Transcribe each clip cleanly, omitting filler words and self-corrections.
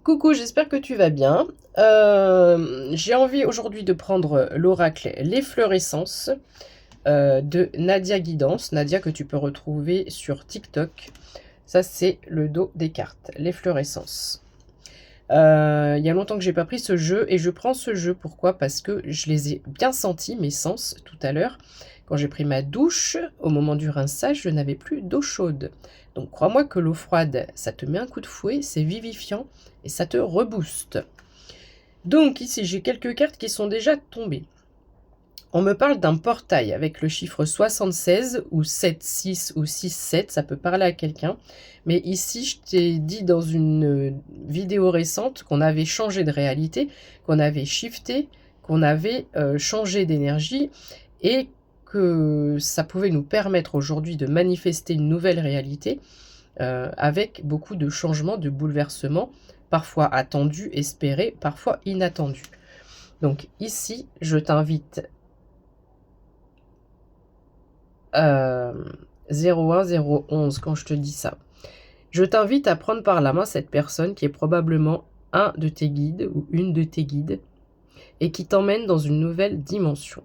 Coucou, j'espère que tu vas bien. J'ai envie aujourd'hui de prendre l'oracle L'Efflorescence de Nadia Guidance. Nadia que tu peux retrouver sur TikTok. Ça, c'est le dos des cartes, L'Efflorescence. Il y a longtemps que j'ai pas pris ce jeu et je prends ce jeu. Pourquoi? Parce que je les ai bien sentis, mes sens, tout à l'heure. Quand j'ai pris ma douche, au moment du rinçage, je n'avais plus d'eau chaude. Donc crois-moi que l'eau froide, ça te met un coup de fouet, c'est vivifiant et ça te rebooste. Donc ici, j'ai quelques cartes qui sont déjà tombées. On me parle d'un portail avec le chiffre 76 ou 76 ou 67, ça peut parler à quelqu'un. Mais ici, je t'ai dit dans une vidéo récente qu'on avait changé de réalité, qu'on avait shifté, qu'on avait changé d'énergie et que ça pouvait nous permettre aujourd'hui de manifester une nouvelle réalité avec beaucoup de changements, de bouleversements, parfois attendus, espérés, parfois inattendus. Donc ici, je t'invite 01011 quand je te dis ça. Je t'invite à prendre par la main cette personne qui est probablement un de tes guides ou une de tes guides et qui t'emmène dans une nouvelle dimension.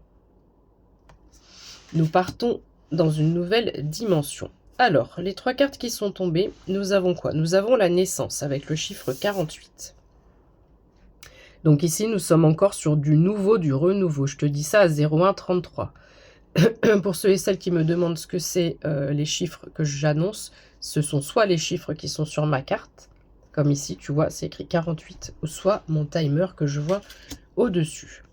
Nous partons dans une nouvelle dimension. Alors, les trois cartes qui sont tombées, nous avons quoi? Nous avons la naissance avec le chiffre 48. Donc ici, nous sommes encore sur du nouveau, du renouveau. Je te dis ça à 0133. Pour ceux et celles qui me demandent ce que c'est les chiffres que j'annonce, ce sont soit les chiffres qui sont sur ma carte, comme ici, tu vois, c'est écrit 48, ou soit mon timer que je vois au-dessus.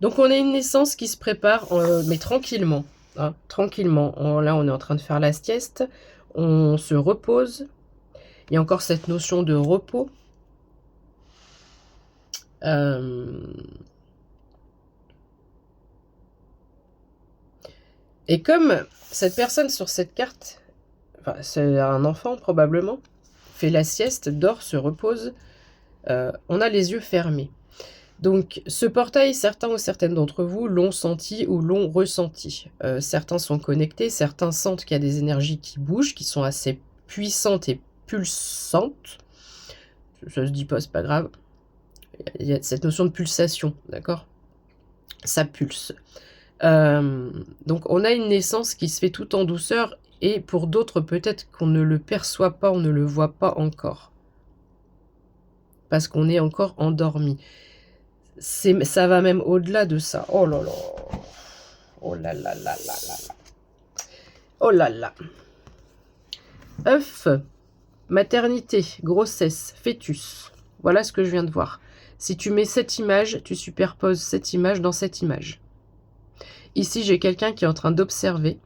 Donc on a une naissance qui se prépare, mais tranquillement. Hein, tranquillement. Là, on est en train de faire la sieste. On se repose. Il y a encore cette notion de repos. Et comme cette personne sur cette carte, enfin, c'est un enfant probablement, fait la sieste, dort, se repose, on a les yeux fermés. Donc ce portail, certains ou certaines d'entre vous l'ont senti ou l'ont ressenti. Certains sont connectés, certains sentent qu'il y a des énergies qui bougent, qui sont assez puissantes et pulsantes. Ça se dit pas, c'est pas grave. Il y a cette notion de pulsation, d'accord? Ça pulse. Donc on a une naissance qui se fait tout en douceur et pour d'autres peut-être qu'on ne le perçoit pas, on ne le voit pas encore. Parce qu'on est encore endormi. Ça va même au-delà de ça. Oh là là. Oh là là là là là là. Oh là là. œuf, maternité, grossesse, fœtus. Voilà ce que je viens de voir. Si tu mets cette image, tu superposes cette image dans cette image. Ici, j'ai quelqu'un qui est en train d'observer.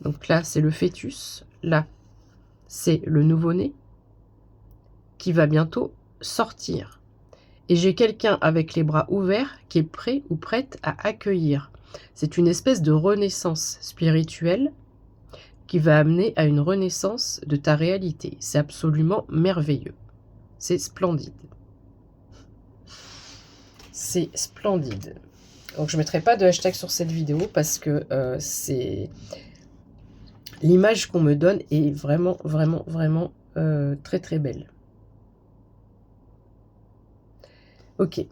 Donc là, c'est le fœtus. Là, c'est le nouveau-né qui va bientôt sortir. Et j'ai quelqu'un avec les bras ouverts qui est prêt ou prête à accueillir. C'est une espèce de renaissance spirituelle qui va amener à une renaissance de ta réalité. C'est absolument merveilleux. C'est splendide. C'est splendide. Donc je ne mettrai pas de hashtag sur cette vidéo parce que c'est l'image qu'on me donne est vraiment, vraiment, vraiment très, très belle. Ok.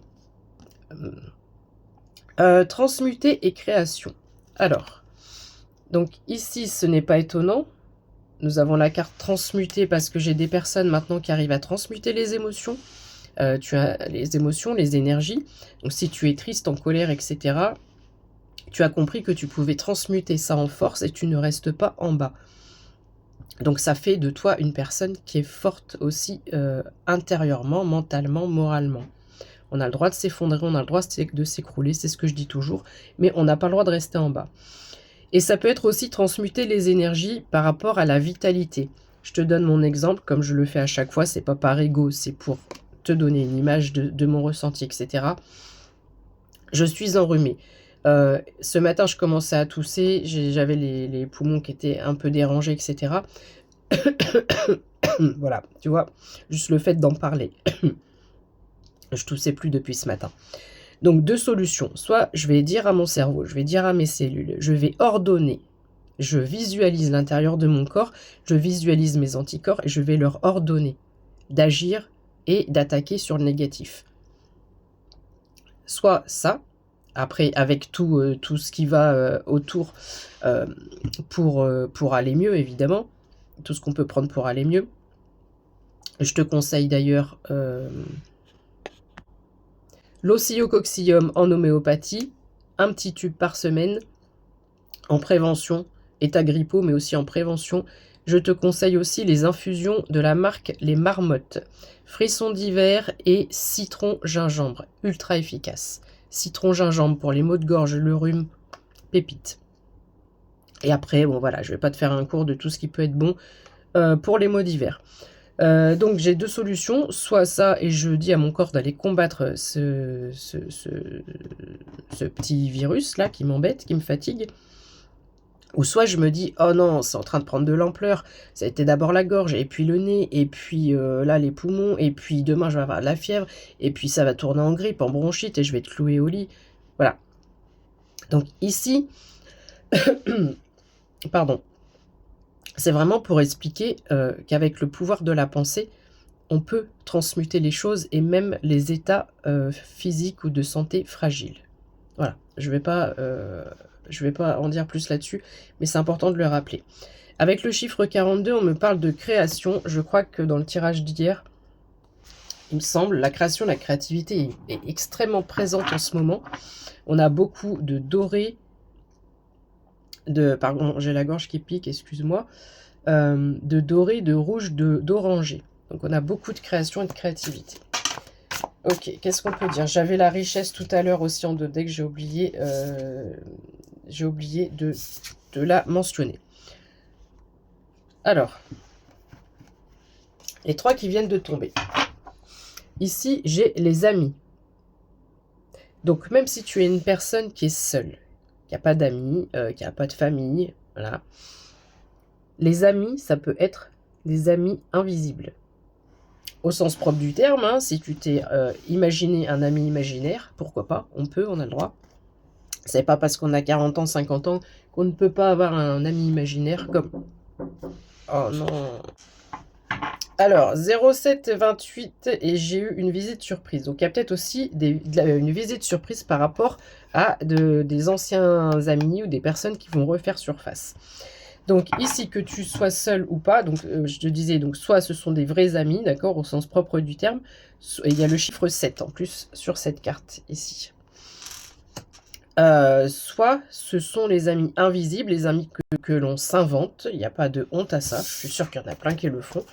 Transmuter et création. Alors, donc ici, ce n'est pas étonnant. Nous avons la carte transmuter parce que j'ai des personnes maintenant qui arrivent à transmuter les émotions. Tu as les émotions, les énergies. Donc si tu es triste, en colère, etc., tu as compris que tu pouvais transmuter ça en force et tu ne restes pas en bas. Donc ça fait de toi une personne qui est forte aussi intérieurement, mentalement, moralement. On a le droit de s'effondrer, on a le droit de s'écrouler, c'est ce que je dis toujours, mais on n'a pas le droit de rester en bas. Et ça peut être aussi transmuter les énergies par rapport à la vitalité. Je te donne mon exemple, comme je le fais à chaque fois, c'est pas par ego, c'est pour te donner une image de mon ressenti, etc. Je suis enrhumée. Ce matin, je commençais à tousser, j'avais les poumons qui étaient un peu dérangés, etc. Voilà, tu vois, juste le fait d'en parler. Je toussais plus depuis ce matin. Donc, deux solutions. Soit je vais dire à mon cerveau, je vais dire à mes cellules, je vais ordonner, je visualise l'intérieur de mon corps, je visualise mes anticorps et je vais leur ordonner d'agir et d'attaquer sur le négatif. Soit ça, après avec tout ce qui va autour pour aller mieux, évidemment, tout ce qu'on peut prendre pour aller mieux. Je te conseille d'ailleurs l'oscillococcyum en homéopathie, un petit tube par semaine en prévention, état grippaux, mais aussi en prévention. Je te conseille aussi les infusions de la marque Les Marmottes, frissons d'hiver et citron gingembre, ultra efficace. Citron gingembre pour les maux de gorge, le rhume, pépite. Et après, bon voilà, je vais pas te faire un cours de tout ce qui peut être bon pour les maux d'hiver. Donc j'ai deux solutions, soit ça et je dis à mon corps d'aller combattre ce petit virus là qui m'embête, qui me fatigue, ou soit je me dis oh non, c'est en train de prendre de l'ampleur, ça a été d'abord la gorge et puis le nez et puis là les poumons et puis demain je vais avoir de la fièvre et puis ça va tourner en grippe, en bronchite et je vais être clouée au lit, voilà. Donc ici pardon, c'est vraiment pour expliquer qu'avec le pouvoir de la pensée, on peut transmuter les choses et même les états physiques ou de santé fragiles. Voilà, je vais pas en dire plus là-dessus, mais c'est important de le rappeler. Avec le chiffre 42, on me parle de création. Je crois que dans le tirage d'hier, il me semble, la création, la créativité est extrêmement présente en ce moment. On a beaucoup de doré, pardon, j'ai la gorge qui pique, excuse-moi, de doré, de rouge, d'orangé. Donc on a beaucoup de création et de créativité. Ok, qu'est-ce qu'on peut dire? J'avais la richesse tout à l'heure aussi en deux decks, j'ai oublié de la mentionner. Alors, les trois qui viennent de tomber. Ici, j'ai les amis. Donc même si tu es une personne qui est seule, qui n'a pas d'amis, qui n'a pas de famille, voilà. Les amis, ça peut être des amis invisibles. Au sens propre du terme, hein, si tu t'es imaginé un ami imaginaire, pourquoi pas, on a le droit. C'est pas parce qu'on a 40 ans, 50 ans qu'on ne peut pas avoir un ami imaginaire comme... Oh non. Alors, 0728 et j'ai eu une visite surprise. Donc il y a peut-être aussi une visite surprise par rapport à des anciens amis ou des personnes qui vont refaire surface. Donc ici, que tu sois seul ou pas, donc je te disais, donc soit ce sont des vrais amis, d'accord, au sens propre du terme, et il y a le chiffre 7 en plus sur cette carte ici. Soit ce sont les amis invisibles, les amis que l'on s'invente, il n'y a pas de honte à ça, je suis sûre qu'il y en a plein qui le font,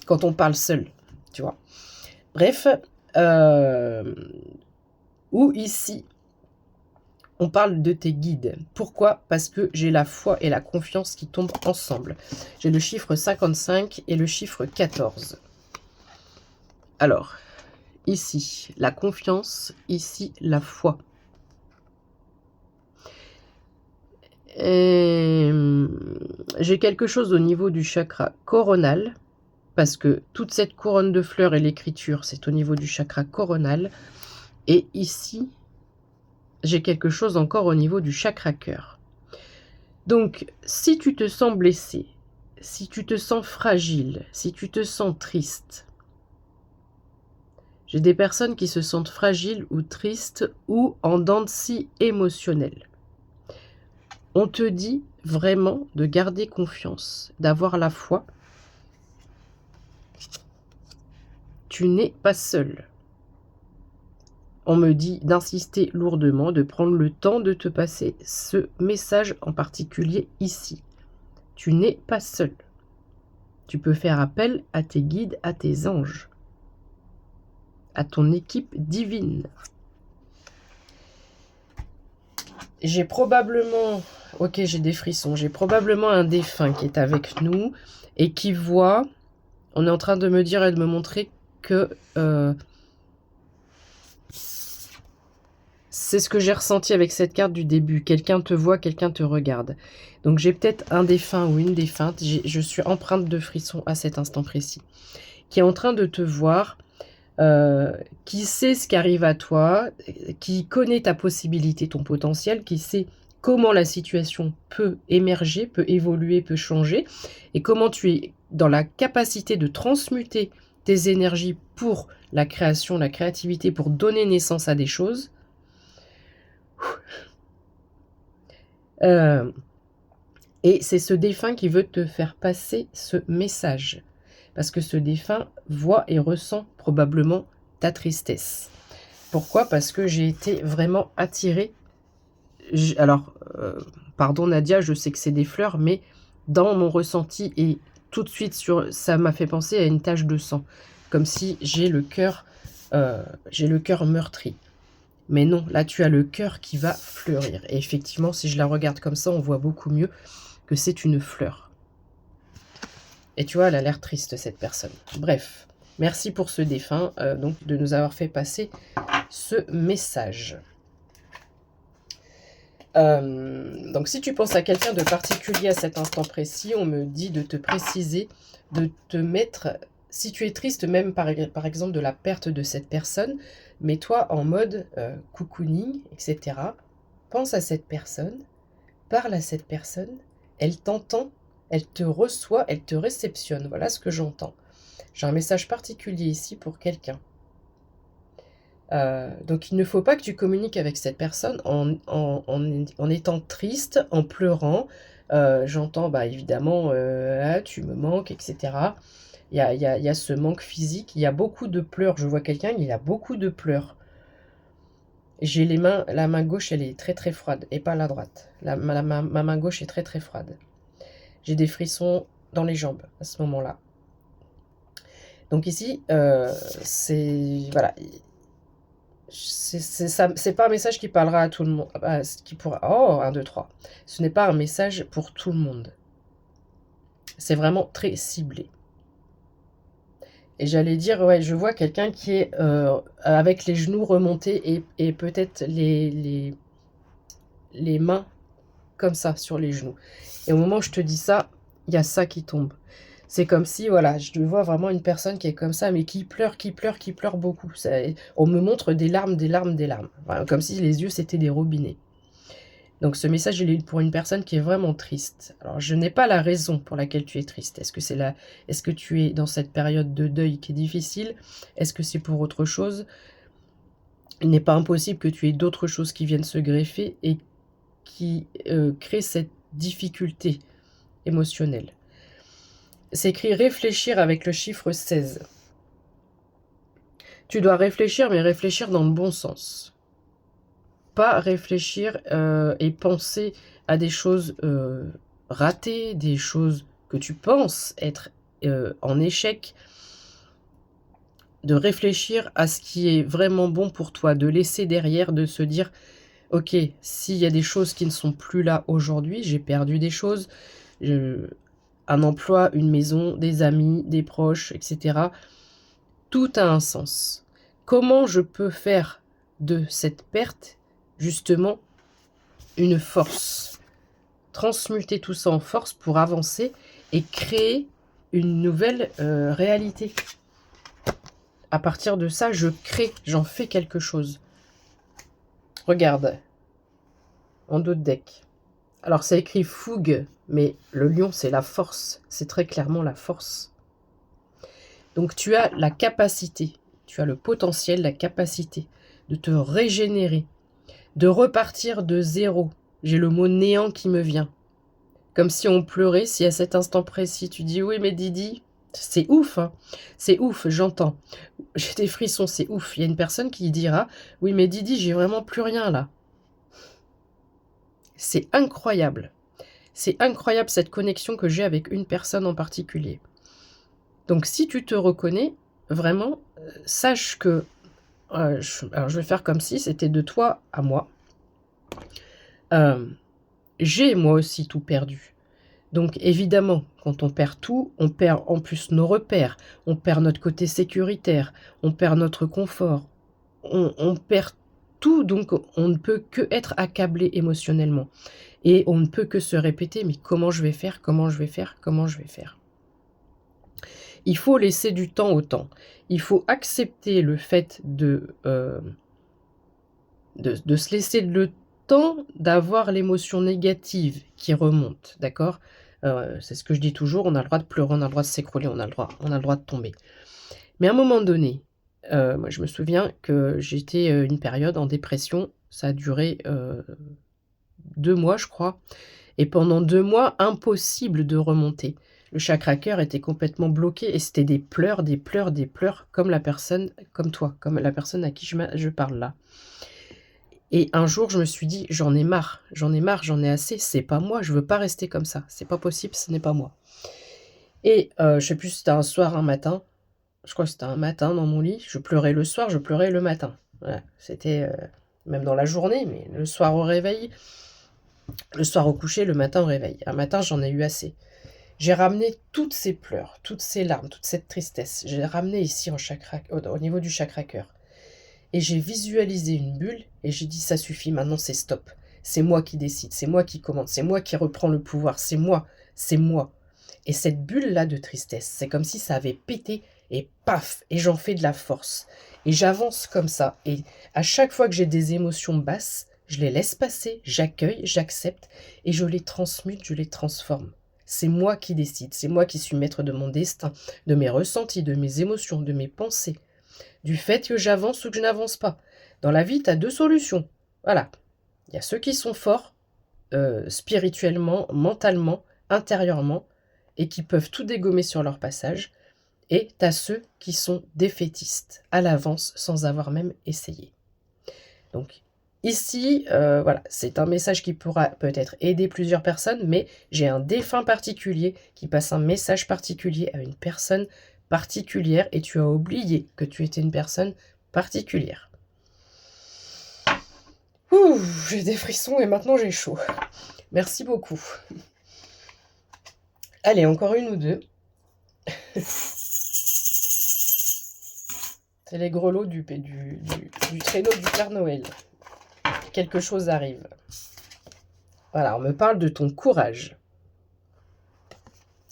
quand on parle seul, tu vois. Bref, ou ici, on parle de tes guides. Pourquoi? Parce que j'ai la foi et la confiance qui tombent ensemble. J'ai le chiffre 55 et le chiffre 14. Alors, ici, la confiance, ici, la foi. J'ai quelque chose au niveau du chakra coronal, parce que toute cette couronne de fleurs et l'écriture, c'est au niveau du chakra coronal. Et ici, j'ai quelque chose encore au niveau du chakra cœur. Donc, si tu te sens blessé, si tu te sens fragile, si tu te sens triste, j'ai des personnes qui se sentent fragiles ou tristes ou en dents de scie émotionnelle. On te dit vraiment de garder confiance, d'avoir la foi. Tu n'es pas seul. On me dit d'insister lourdement, de prendre le temps de te passer ce message en particulier ici. Tu n'es pas seul. Tu peux faire appel à tes guides, à tes anges, à ton équipe divine. J'ai probablement, ok, j'ai des frissons, j'ai probablement un défunt qui est avec nous et qui voit, on est en train de me dire et de me montrer que... c'est ce que j'ai ressenti avec cette carte du début. Quelqu'un te voit, quelqu'un te regarde. Donc j'ai peut-être un défunt ou une défunte. Je suis empreinte de frissons à cet instant précis. Qui est en train de te voir, qui sait ce qui arrive à toi, qui connaît ta possibilité, ton potentiel, qui sait comment la situation peut émerger, peut évoluer, peut changer, et comment tu es dans la capacité de transmuter tes énergies pour la création, la créativité, pour donner naissance à des choses. Et c'est ce défunt qui veut te faire passer ce message. Parce que ce défunt voit et ressent probablement ta tristesse. Pourquoi? Parce que j'ai été vraiment attirée. Alors, pardon Nadia, je sais que c'est des fleurs, mais dans mon ressenti et tout de suite, ça m'a fait penser à une tache de sang. Comme si j'ai le cœur meurtri. Mais non, là tu as le cœur qui va fleurir. Et effectivement, si je la regarde comme ça, on voit beaucoup mieux que c'est une fleur. Et tu vois, elle a l'air triste, cette personne. Bref, merci pour ce défunt, donc de nous avoir fait passer ce message. Donc si tu penses à quelqu'un de particulier à cet instant précis, on me dit de te préciser, de te mettre, si tu es triste même par exemple de la perte de cette personne, mets-toi en mode cocooning, etc. Pense à cette personne, parle à cette personne, elle t'entend, elle te reçoit, elle te réceptionne. Voilà ce que j'entends. J'ai un message particulier ici pour quelqu'un. Donc il ne faut pas que tu communiques avec cette personne en étant triste, en pleurant. J'entends bah, évidemment ah, tu me manques, etc. Il y a ce manque physique, il y a beaucoup de pleurs. Je vois quelqu'un, il a beaucoup de pleurs. J'ai la main gauche, elle est très très froide, et pas la droite. Ma main gauche est très très froide. J'ai des frissons dans les jambes à ce moment-là. Donc ici, c'est... Voilà. C'est pas un message qui parlera à tout le monde. Qui pourra... Oh, 1, 2, 3. Ce n'est pas un message pour tout le monde. C'est vraiment très ciblé. Et j'allais dire, ouais, je vois quelqu'un qui est avec les genoux remontés et peut-être les mains comme ça sur les genoux. Et au moment où je te dis ça, il y a ça qui tombe. C'est comme si, voilà, je vois vraiment une personne qui est comme ça, mais qui pleure beaucoup. On me montre des larmes, des larmes, des larmes. Voilà, comme si les yeux, c'était des robinets. Donc ce message, il est pour une personne qui est vraiment triste. Alors, je n'ai pas la raison pour laquelle tu es triste. Est-ce que tu es dans cette période de deuil qui est difficile? Est-ce que c'est pour autre chose? Il n'est pas impossible que tu aies d'autres choses qui viennent se greffer et qui créent cette difficulté émotionnelle. C'est écrit réfléchir avec le chiffre 16. Tu dois réfléchir, mais réfléchir dans le bon sens. Pas réfléchir et penser à des choses ratées, des choses que tu penses être en échec. De réfléchir à ce qui est vraiment bon pour toi, de laisser derrière, de se dire, ok, s'il y a des choses qui ne sont plus là aujourd'hui, j'ai perdu des choses, un emploi, une maison, des amis, des proches, etc. Tout a un sens. Comment je peux faire de cette perte, justement, une force? Transmuter tout ça en force pour avancer et créer une nouvelle réalité. À partir de ça, je crée, j'en fais quelque chose. Regarde, en dos de deck. Alors, c'est écrit fougue, mais le lion, c'est la force. C'est très clairement la force. Donc, tu as la capacité, tu as le potentiel, la capacité de te régénérer, de repartir de zéro. J'ai le mot néant qui me vient. Comme si on pleurait, si à cet instant précis, tu dis « Oui, mais Didi, c'est ouf, hein. C'est ouf, j'entends. J'ai des frissons, c'est ouf. » Il y a une personne qui dira « Oui, mais Didi, j'ai vraiment plus rien là. » C'est incroyable. C'est incroyable cette connexion que j'ai avec une personne en particulier. Donc si tu te reconnais, vraiment, sache que... alors je vais faire comme si c'était de toi à moi. J'ai moi aussi tout perdu. Donc évidemment, quand on perd tout, on perd en plus nos repères, on perd notre côté sécuritaire, on perd notre confort, on perd tout, donc on ne peut que être accablé émotionnellement. Et on ne peut que se répéter, mais comment je vais faire? Comment je vais faire? Comment je vais faire? Il faut laisser du temps au temps. Il faut accepter le fait de se laisser le temps d'avoir l'émotion négative qui remonte, d'accord? C'est ce que je dis toujours, on a le droit de pleurer, on a le droit de s'écrouler, on a le droit de tomber. Mais à un moment donné, moi je me souviens que j'étais, une période en dépression, ça a duré, 2 mois je crois et pendant 2 mois, impossible de remonter. Le chakra cœur était complètement bloqué et c'était des pleurs, des pleurs, des pleurs comme la personne comme toi, comme la personne à qui je parle là. Et un jour, je me suis dit: «J'en ai marre, j'en ai marre, j'en ai assez, c'est pas moi, je veux pas rester comme ça, c'est pas possible, ce n'est pas moi». Et je sais plus si c'était un soir, un matin, je crois que c'était un matin dans mon lit, je pleurais le soir, je pleurais le matin. Voilà, c'était, même dans la journée, mais le soir au réveil, le soir au coucher, le matin au réveil. Un matin, j'en ai eu assez. J'ai ramené toutes ces pleurs, toutes ces larmes, toute cette tristesse, j'ai ramené ici en chakra au niveau du chakra cœur et j'ai visualisé une bulle et j'ai dit: «Ça suffit, maintenant c'est stop. C'est moi qui décide, c'est moi qui commande, c'est moi qui reprends le pouvoir, c'est moi, c'est moi». Et cette bulle-là de tristesse, c'est comme si ça avait pété et paf! Et j'en fais de la force. Et j'avance comme ça. Et à chaque fois que j'ai des émotions basses, je les laisse passer, j'accueille, j'accepte et je les transmute, je les transforme. C'est moi qui décide, c'est moi qui suis maître de mon destin, de mes ressentis, de mes émotions, de mes pensées, du fait que j'avance ou que je n'avance pas. Dans la vie, tu as 2 solutions. Voilà. Il y a ceux qui sont forts, spirituellement, mentalement, intérieurement, et qui peuvent tout dégommer sur leur passage. Et tu as ceux qui sont défaitistes, à l'avance, sans avoir même essayé. Donc ici, voilà, c'est un message qui pourra peut-être aider plusieurs personnes, mais j'ai un défunt particulier qui passe un message particulier à une personne particulière et tu as oublié que tu étais une personne particulière. Ouh, j'ai des frissons et maintenant j'ai chaud. Merci beaucoup. Allez, encore une ou deux. C'est les grelots du traîneau du Père Noël. Quelque chose arrive. Voilà, on me parle de ton courage.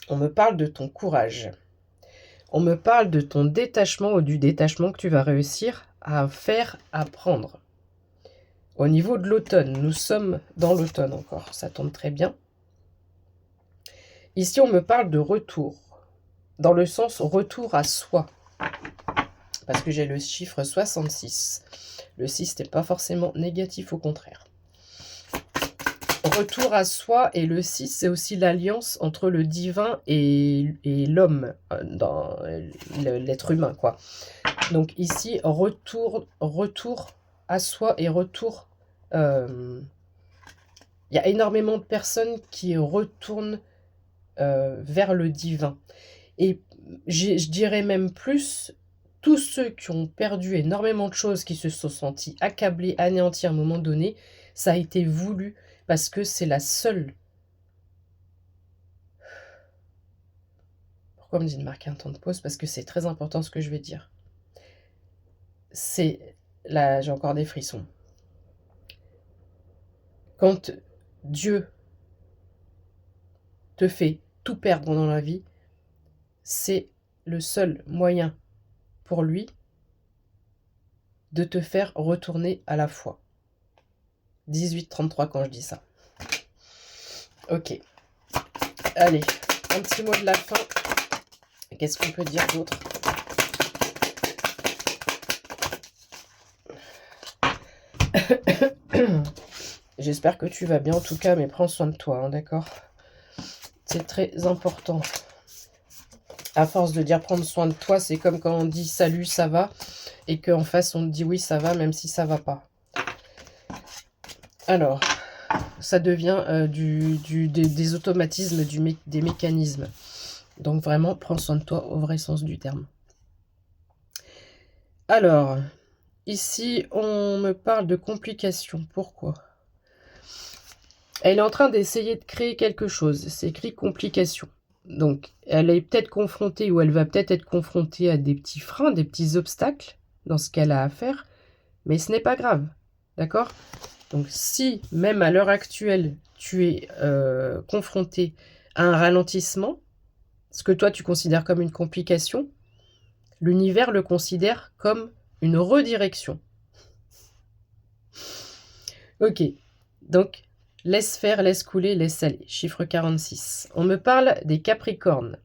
On me parle de ton courage. On me parle de ton détachement ou du détachement que tu vas réussir à faire apprendre. Au niveau de l'automne, nous sommes dans l'automne encore, ça tombe très bien. Ici, on me parle de retour, dans le sens retour à soi, parce que j'ai le chiffre 66. Le 6 n'est pas forcément négatif, au contraire. Retour à soi, et le 6, c'est aussi l'alliance entre le divin et l'homme, dans l'être humain, quoi. Donc ici, retour à soi et retour... Il y a énormément de personnes qui retournent vers le divin. Et je dirais même plus, tous ceux qui ont perdu énormément de choses, qui se sont sentis accablés, anéantis à un moment donné, ça a été voulu parce que c'est la seule... Pourquoi on me dit de marquer un temps de pause? Parce que c'est très important ce que je vais dire. C'est... Là, j'ai encore des frissons. Quand Dieu te fait tout perdre dans la vie, c'est le seul moyen pour lui de te faire retourner à la foi. 18:33 quand je dis ça. Ok. Allez, un petit mot de la fin. Qu'est-ce qu'on peut dire d'autre? J'espère que tu vas bien en tout cas, mais prends soin de toi, hein, d'accord? C'est très important. À force de dire prendre soin de toi, c'est comme quand on dit salut, ça va, et qu'en face on te dit oui, ça va, même si ça va pas. Alors, ça devient des automatismes, des mécanismes. Donc vraiment, prends soin de toi au vrai sens du terme. Alors, ici, on me parle de complications. Pourquoi? Elle est en train d'essayer de créer quelque chose. C'est écrit complications. Donc, elle est peut-être confrontée ou elle va peut-être être confrontée à des petits freins, des petits obstacles dans ce qu'elle a à faire. Mais ce n'est pas grave. D'accord? Donc, si même à l'heure actuelle, tu es confronté à un ralentissement, ce que toi tu considères comme une complication, l'univers le considère comme une redirection. Ok, donc laisse faire, laisse couler, laisse aller. Chiffre 46. On me parle des Capricornes.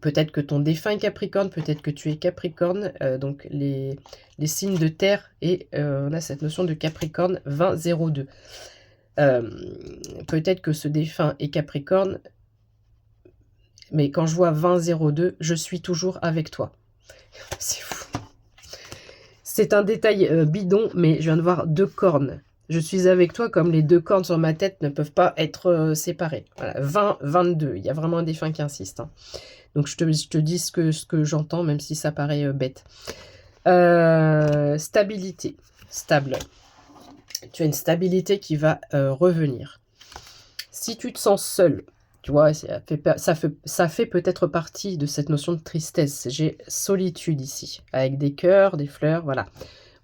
peut-être que ton défunt est Capricorne, peut-être que tu es Capricorne, donc les signes de terre, et on a cette notion de Capricorne 20-02. Peut-être que ce défunt est Capricorne, mais quand je vois 20-02, je suis toujours avec toi. C'est fou. C'est un détail bidon, mais je viens de voir 2 cornes. Je suis avec toi comme les 2 cornes sur ma tête ne peuvent pas être séparées. Voilà, 20-22, il y a vraiment un défunt qui insiste. Hein. Donc je te dis ce que j'entends, même si ça paraît bête. Stabilité, stable. Tu as une stabilité qui va revenir. Si tu te sens seul, tu vois, ça fait peut-être partie de cette notion de tristesse. J'ai solitude ici, avec des cœurs, des fleurs, voilà.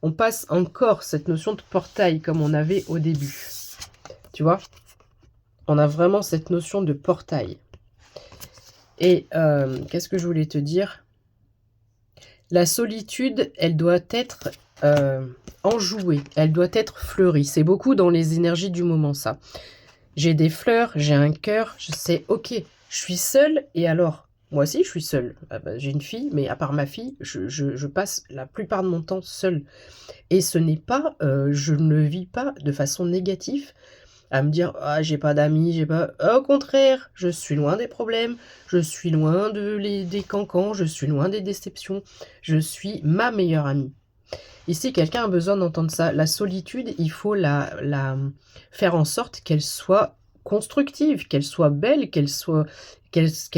On passe encore cette notion de portail comme on avait au début. Tu vois, on a vraiment cette notion de portail. Et qu'est-ce que je voulais te dire? La solitude, elle doit être enjouée, elle doit être fleurie. C'est beaucoup dans les énergies du moment, ça. J'ai des fleurs, j'ai un cœur, je sais, ok, je suis seule, et alors? Moi aussi, je suis seule. Ah bah, j'ai une fille, mais à part ma fille, je passe la plupart de mon temps seule. Et ce n'est pas, je ne le vis pas de façon négative, à me dire ah j'ai pas d'amis, j'ai pas. Au contraire, je suis loin des problèmes, je suis loin des cancans, je suis loin des déceptions, je suis ma meilleure amie. Ici, quelqu'un a besoin d'entendre ça. La solitude, il faut la faire en sorte qu'elle soit constructive, qu'elle soit belle, qu'elle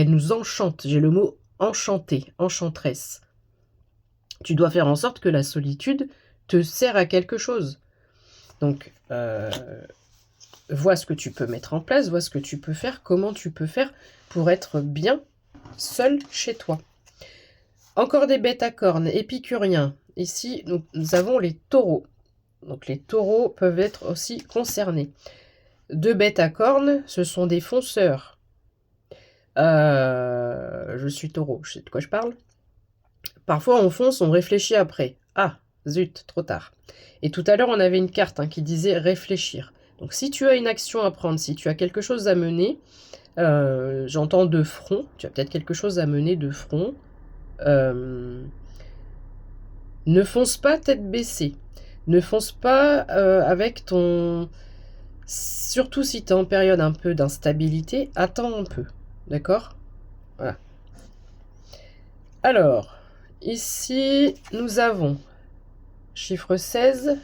nous enchante. J'ai le mot enchanter, enchanteresse. Tu dois faire en sorte que la solitude te sert à quelque chose. Donc, vois ce que tu peux mettre en place, vois ce que tu peux faire, comment tu peux faire pour être bien seul chez toi. Encore des bêtes à cornes, épicuriens. Ici, nous avons les taureaux. Donc les taureaux peuvent être aussi concernés. 2 bêtes à cornes, ce sont des fonceurs. Je suis taureau, je sais de quoi je parle. Parfois on fonce, on réfléchit après. Ah, zut, trop tard. Et tout à l'heure, on avait une carte qui disait réfléchir. Donc si tu as une action à prendre, si tu as quelque chose à mener, j'entends de front, tu as peut-être quelque chose à mener de front, ne fonce pas tête baissée. Ne fonce pas avec ton... Surtout si tu es en période un peu d'instabilité, attends un peu. D'accord? Voilà. Alors, ici, nous avons chiffre 16.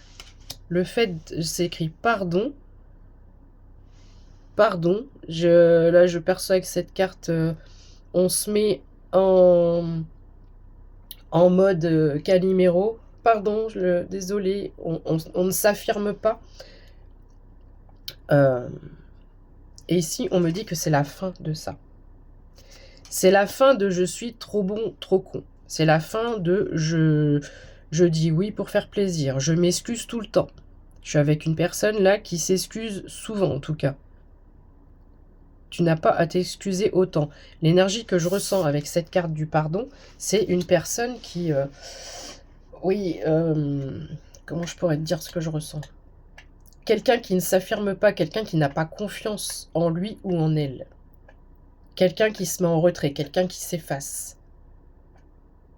Le fait, c'est écrit pardon. Pardon. Là, je perçois avec cette carte, on se met en mode Calimero. Pardon, désolé, on ne s'affirme pas. Et ici, on me dit que c'est la fin de ça. C'est la fin de je suis trop bon, trop con. C'est la fin de je dis oui pour faire plaisir. Je m'excuse tout le temps. Je suis avec une personne là qui s'excuse souvent en tout cas. Tu n'as pas à t'excuser autant. L'énergie que je ressens avec cette carte du pardon, c'est une personne qui... comment je pourrais te dire ce que je ressens? Quelqu'un qui ne s'affirme pas, quelqu'un qui n'a pas confiance en lui ou en elle. Quelqu'un qui se met en retrait, quelqu'un qui s'efface.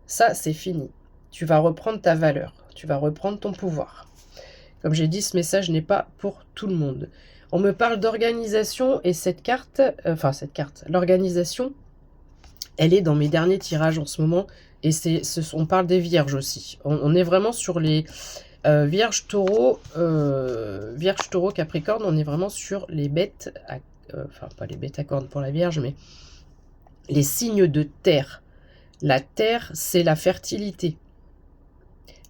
Ça, c'est fini. Tu vas reprendre ta valeur, tu vas reprendre ton pouvoir. Comme j'ai dit, ce message n'est pas pour tout le monde. On me parle d'organisation et cette carte, l'organisation, elle est dans mes derniers tirages en ce moment. Et on parle des vierges aussi. On est vraiment sur les vierges, taureau, capricorne. On est vraiment sur les bêtes, enfin pas les bêtes à cornes pour la vierge, mais les signes de terre. La terre, c'est la fertilité.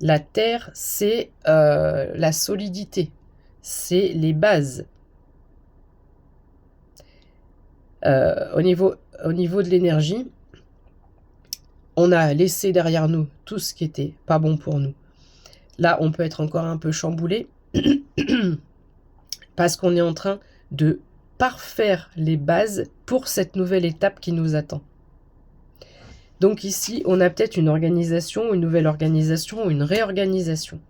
La terre, c'est la solidité. C'est les bases. Au niveau de l'énergie, on a laissé derrière nous tout ce qui était pas bon pour nous. Là, on peut être encore un peu chamboulé parce qu'on est en train de parfaire les bases pour cette nouvelle étape qui nous attend. Donc ici, on a peut-être une organisation, une nouvelle organisation, une réorganisation.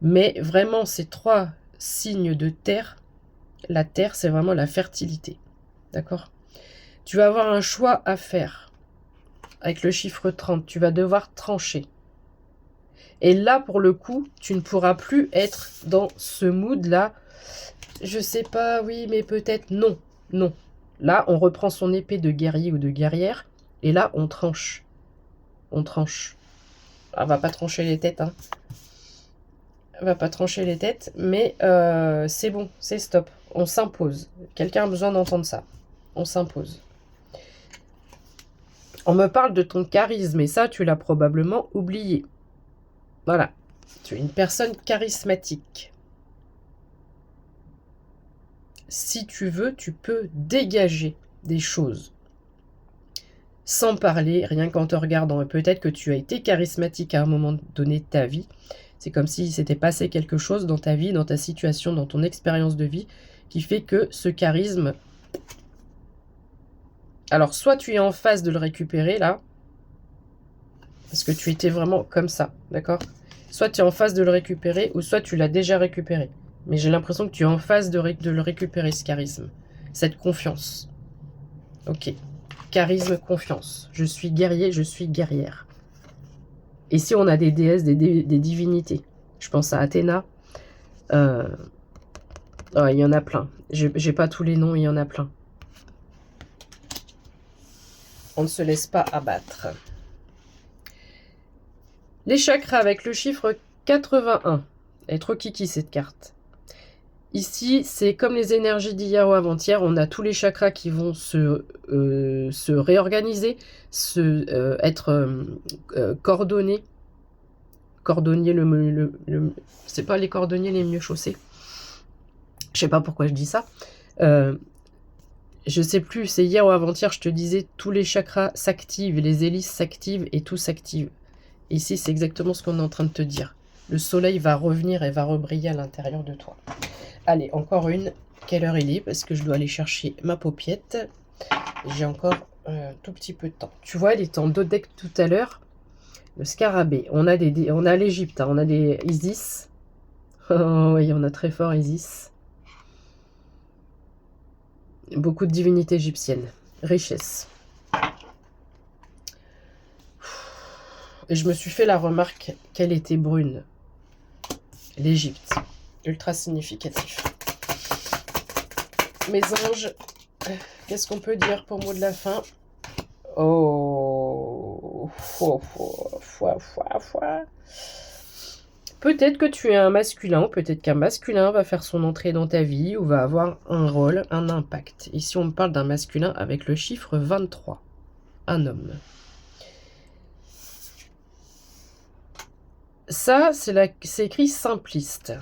Mais vraiment, ces 3 signes de terre, la terre, c'est vraiment la fertilité. D'accord? Tu vas avoir un choix à faire. avec le chiffre 30, tu vas devoir trancher. Et là, pour le coup, tu ne pourras plus être dans ce mood-là. Je sais pas, oui, mais peut-être non. Non. Là, on reprend son épée de guerrier ou de guerrière. Et là, on tranche. On tranche. On va pas trancher les têtes, hein. On va pas trancher les têtes, mais c'est bon, c'est stop. On s'impose. Quelqu'un a besoin d'entendre ça. On s'impose. On me parle de ton charisme, et ça, tu l'as probablement oublié. Voilà. Tu es une personne charismatique. Si tu veux, tu peux dégager des choses. Sans parler, rien qu'en te regardant. Et peut-être que tu as été charismatique à un moment donné de ta vie. C'est comme s'il s'était passé quelque chose dans ta vie, dans ta situation, dans ton expérience de vie, qui fait que ce charisme... Alors, soit tu es en phase de le récupérer, là, parce que tu étais vraiment comme ça, d'accord? Soit tu es en phase de le récupérer, ou soit tu l'as déjà récupéré. Mais j'ai l'impression que tu es en phase de le récupérer, ce charisme. Cette confiance. Ok. Charisme, confiance. Je suis guerrier, je suis guerrière. Ici, on a des déesses, des divinités. Je pense à Athéna. Il y en a plein. J'ai pas tous les noms, il y en a plein. On ne se laisse pas abattre. Les chakras avec le chiffre 81. Elle est trop kiki cette carte. Ici, c'est comme les énergies d'hier ou avant-hier. On a tous les chakras qui vont se réorganiser, être coordonnés. Cordonnier, c'est pas les cordonniers les mieux chaussés. Je sais pas pourquoi je dis ça. Je sais plus, c'est hier ou avant-hier, je te disais, tous les chakras s'activent, les hélices s'activent et tout s'active. Ici, c'est exactement ce qu'on est en train de te dire. Le soleil va revenir et va rebriller à l'intérieur de toi. Allez, encore une. Quelle heure il est? Parce que je dois aller chercher ma paupiette. J'ai encore un tout petit peu de temps. Tu vois, elle était en dodeck tout à l'heure. Le scarabée. On a l'Égypte, hein, on a des Isis. Oh oui, on a très fort Isis. Beaucoup de divinités égyptiennes. Richesse. Et je me suis fait la remarque qu'elle était brune. L'Égypte. Ultra significatif. Mes anges, qu'est-ce qu'on peut dire pour mot de la fin? Oh. Peut-être que tu es un masculin, ou peut-être qu'un masculin va faire son entrée dans ta vie, ou va avoir un rôle, un impact. Ici, on me parle d'un masculin avec le chiffre 23. Un homme. Ça, c'est écrit simpliste.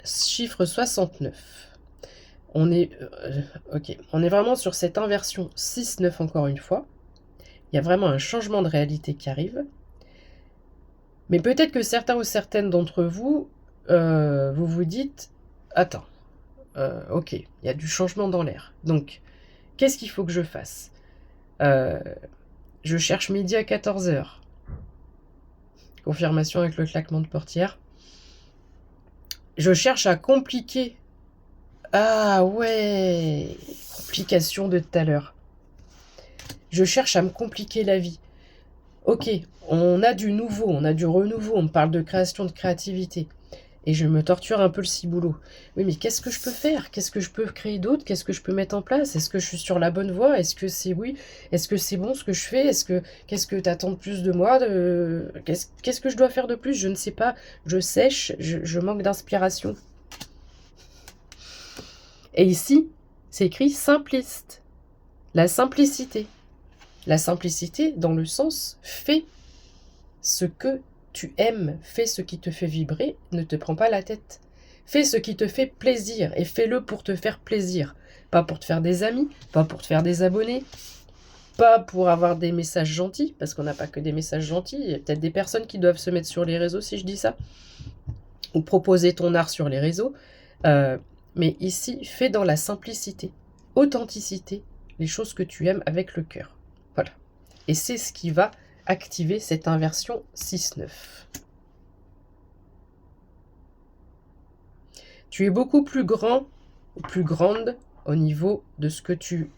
Chiffre 69. On est, ok, on est vraiment sur cette inversion 6-9 encore une fois. Il y a vraiment un changement de réalité qui arrive. Mais peut-être que certains ou certaines d'entre vous, vous vous dites, attends, ok, il y a du changement dans l'air. Donc, qu'est-ce qu'il faut que je fasse? Je cherche midi à 14h. Confirmation avec le claquement de portière. Je cherche à compliquer. Ah ouais, complication de tout à l'heure. Je cherche à me compliquer la vie. Ok, on a du nouveau, on a du renouveau, on me parle de création, de créativité. Et je me torture un peu le ciboulot. Oui, mais qu'est-ce que je peux faire? Qu'est-ce que je peux créer d'autre? Qu'est-ce que je peux mettre en place? Est-ce que je suis sur la bonne voie? Est-ce que c'est oui? Est-ce que c'est bon ce que je fais? Qu'est-ce que tu attends de plus de moi? Qu'est-ce que je dois faire de plus? Je ne sais pas. Je sèche, je manque d'inspiration. Et ici, c'est écrit simpliste. La simplicité. La simplicité dans le sens fais ce que tu aimes, fais ce qui te fait vibrer, ne te prends pas la tête. Fais ce qui te fait plaisir et fais-le pour te faire plaisir. Pas pour te faire des amis, pas pour te faire des abonnés, pas pour avoir des messages gentils, parce qu'on n'a pas que des messages gentils. Il y a peut-être des personnes qui doivent se mettre sur les réseaux si je dis ça, ou proposer ton art sur les réseaux. Mais ici, fais dans la simplicité, authenticité, les choses que tu aimes avec le cœur. Voilà. Et c'est ce qui va activer cette inversion 6-9. Tu es beaucoup plus grand ou plus grande au niveau de ce que tu,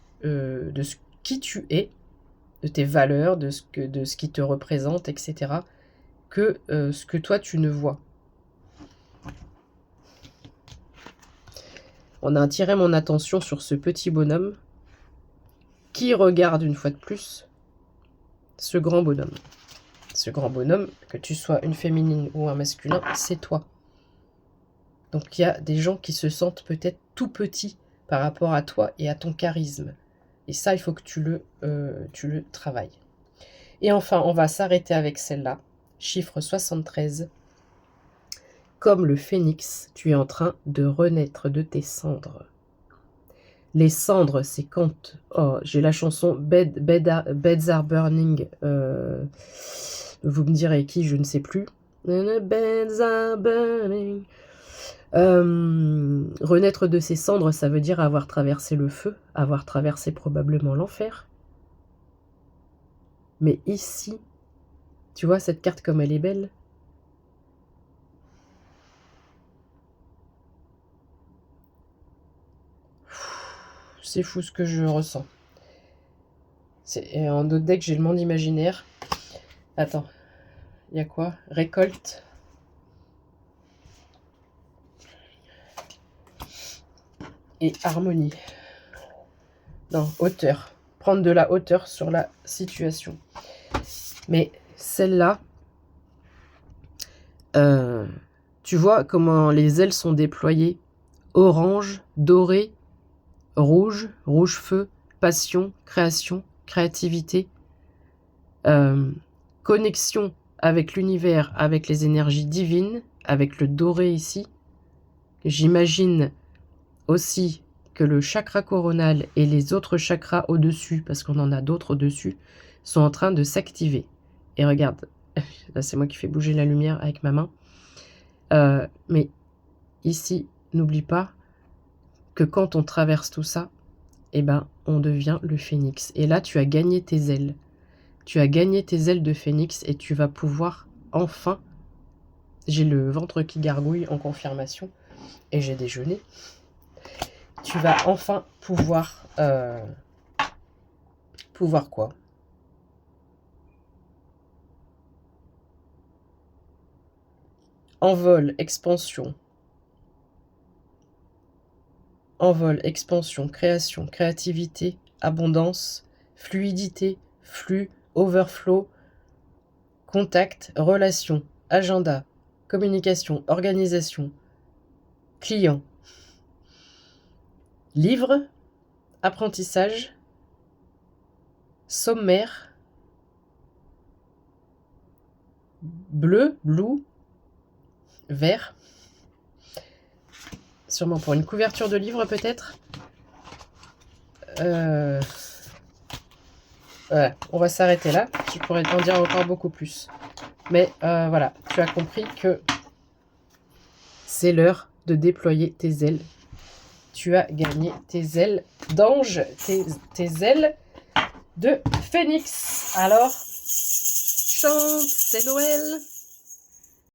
qui tu es de tes valeurs, de ce qui te représente, etc., que ce que toi tu ne vois. On a attiré mon attention sur ce petit bonhomme qui regarde une fois de plus ce grand bonhomme. Ce grand bonhomme, que tu sois une féminine ou un masculin, c'est toi. Donc il y a des gens qui se sentent peut-être tout petits par rapport à toi et à ton charisme. Et ça, il faut que tu le travailles. Et enfin, on va s'arrêter avec celle-là. Chiffre 73. Comme le phénix, tu es en train de renaître de tes cendres. Les cendres, c'est quand... Oh, j'ai la chanson Beds Are Burning. Vous me direz qui, je ne sais plus. Beds are burning. Renaître de ses cendres, ça veut dire avoir traversé le feu, avoir traversé probablement l'enfer. Mais ici, tu vois cette carte comme elle est belle. C'est fou ce que je ressens. En d'autres decks, j'ai le monde imaginaire. Attends, il y a quoi? Récolte. Et harmonie. Non, hauteur. Prendre de la hauteur sur la situation. Mais celle-là, tu vois comment les ailes sont déployées. Orange, doré, rouge, rouge feu, passion, création, créativité, connexion avec l'univers, avec les énergies divines, avec le doré ici. J'imagine aussi que le chakra coronal et les autres chakras au-dessus, parce qu'on en a d'autres au-dessus, sont en train de s'activer. Et regarde, là c'est moi qui fais bouger la lumière avec ma main. Mais ici, n'oublie pas que quand on traverse tout ça, eh ben, on devient le phénix. Et là, tu as gagné tes ailes. Tu as gagné tes ailes de phénix et tu vas pouvoir enfin... J'ai le ventre qui gargouille en confirmation et j'ai déjeuné. Tu vas enfin pouvoir... pouvoir quoi? Envol, expansion. Envol, expansion, création, créativité, abondance, fluidité, flux, overflow, contact, relation, agenda, communication, organisation, client, livre, apprentissage, sommaire, bleu, blue, vert, sûrement pour une couverture de livre peut-être. Voilà, on va s'arrêter là. Je pourrais en dire encore beaucoup plus. Mais voilà, tu as compris que c'est l'heure de déployer tes ailes. Tu as gagné tes ailes d'ange, tes ailes de phénix. Alors, chante, c'est Noël.